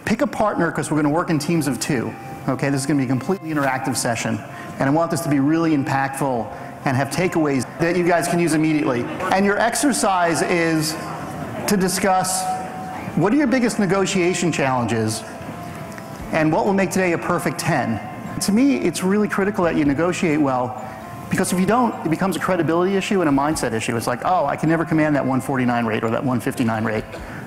Pick a partner because we're going to work in teams of 2. Okay, this is going to be a completely interactive session, and I want this to be really impactful and have takeaways that you guys can use immediately. And your exercise is to discuss what are your biggest negotiation challenges and what will make today a perfect 10. To me, it's really critical that you negotiate well, because if you don't, it becomes a credibility issue and a mindset issue. It's like, oh, I can never command that 149 rate or that 159 rate.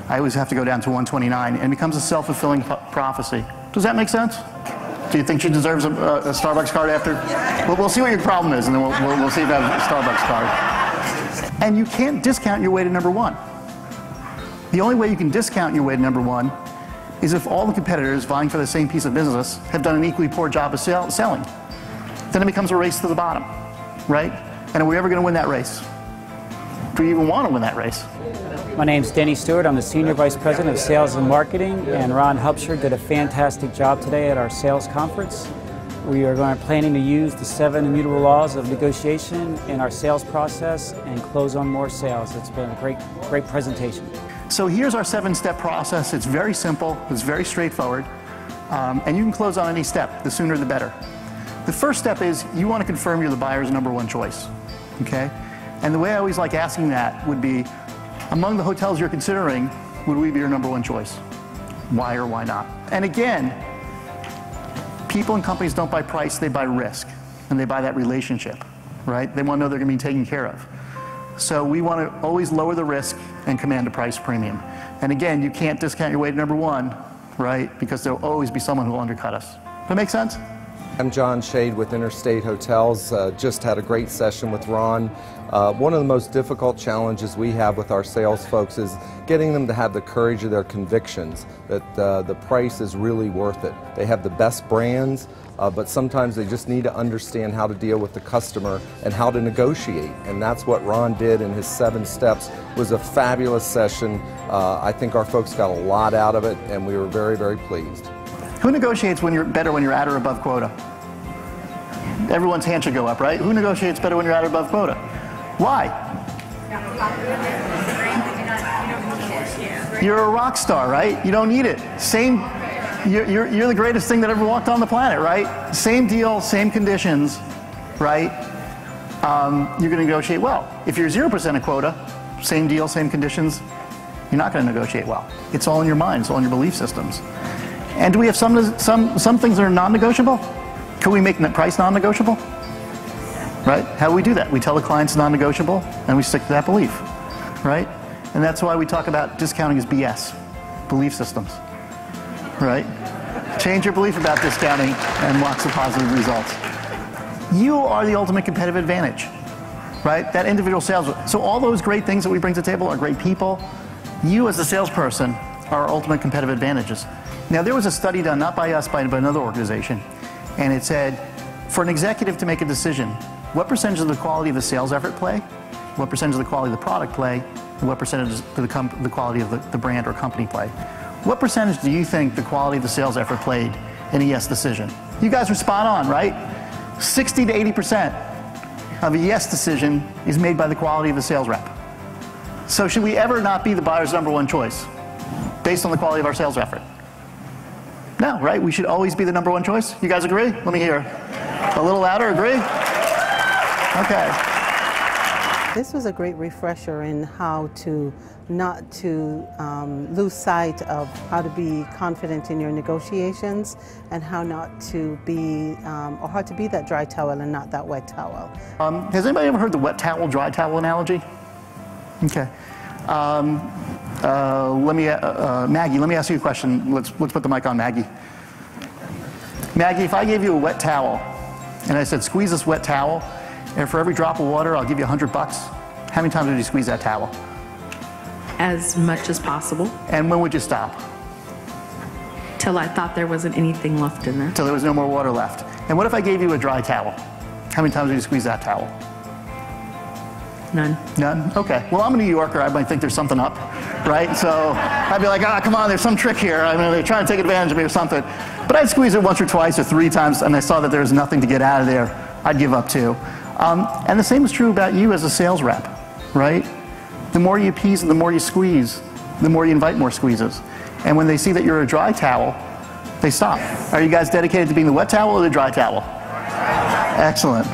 I always have to go down to 129, and it becomes a self-fulfilling prophecy. Does that make sense? Do you think she deserves a Starbucks card after? We'll see what your problem is, and then we'll see if you have a Starbucks card. And you can't discount your way to number 1. The only way you can discount your way to number 1 is if all the competitors vying for the same piece of business have done an equally poor job of selling. Then it becomes a race to the bottom, right? And are we ever going to win that race? Do we even want to win that race? My name's Denny Stewart. I'm the Senior Vice President of Sales and Marketing, and Ron Hubsher did a fantastic job today at our sales conference. We are planning to use the 7 immutable laws of negotiation in our sales process and close on more sales. It's been a great presentation. So here's our 7-step process. It's very simple, it's very straightforward, and you can close on any step. The sooner the better. The first step is you want to confirm you're the buyer's number 1 choice, okay? And the way I always like asking that would be, among the hotels you're considering, would we be your number 1 choice? Why or why not? And again, people and companies don't buy price, they buy risk, and they buy that relationship, right? They want to know they're going to be taken care of. So we want to always lower the risk and command a price premium. And again, you can't discount your way to number 1, right? Because there'll always be someone who will undercut us. Does that make sense? I'm John Shade with Interstate Hotels. Just had a great session with Ron. One of the most difficult challenges we have with our sales folks is getting them to have the courage of their convictions, that the price is really worth it. They have the best brands, but sometimes they just need to understand how to deal with the customer and how to negotiate. And that's what Ron did in his 7 steps. It was a fabulous session. I think our folks got a lot out of it, and we were very, very pleased. Who negotiates when you're better when you're at or above quota? Everyone's hand should go up, right? Who negotiates better when you're at or above quota? Why? You're a rock star, right? You don't need it. You're the greatest thing that ever walked on the planet, right? Same deal, same conditions, right? You're going to negotiate well. If you're 0% of quota, same deal, same conditions, you're not going to negotiate well. It's all in your mind. It's all in your belief systems. And do we have some things that are non-negotiable? Can we make price non-negotiable? Right? How do we do that? We tell the clients it's non-negotiable, and we stick to that belief, right? And that's why we talk about discounting as BS, belief systems, right? Change your belief about discounting and watch the positive results. You are the ultimate competitive advantage, right? That individual sales. So all those great things that we bring to the table are great people. You as a salesperson are our ultimate competitive advantages. Now there was a study done, not by us, but by another organization, and it said, for an executive to make a decision, what percentage of the quality of the sales effort play, what percentage of the quality of the product play, and what percentage of the quality of the brand or company play? What percentage do you think the quality of the sales effort played in a yes decision? You guys are spot on, right? 60 to 80% of a yes decision is made by the quality of the sales rep. So should we ever not be the buyer's number 1 choice based on the quality of our sales effort? No, right? We should always be the number 1 choice. You guys agree? Let me hear. A little louder, agree? Okay. This was a great refresher in how to not to lose sight of how to be confident in your negotiations and how not to be, or how to be that dry towel and not that wet towel. Has anybody ever heard the wet towel, dry towel analogy? Okay. Maggie, let me ask you a question. Let's put the mic on Maggie. Maggie, if I gave you a wet towel and I said, squeeze this wet towel, and for every drop of water, I'll give you $100, how many times would you squeeze that towel? As much as possible. And when would you stop? Till I thought there wasn't anything left in there. Till there was no more water left. And what if I gave you a dry towel? How many times would you squeeze that towel? None. None? Okay. Well, I'm a New Yorker. I might think there's something up, right? So I'd be like, come on, there's some trick here. I mean, they're trying to take advantage of me or something. But I'd squeeze it once or twice or 3 times, and I saw that there was nothing to get out of there. I'd give up too. And the same is true about you as a sales rep, right? The more you appease and the more you squeeze, the more you invite more squeezes. And when they see that you're a dry towel, they stop. Are you guys dedicated to being the wet towel or the dry towel? Excellent.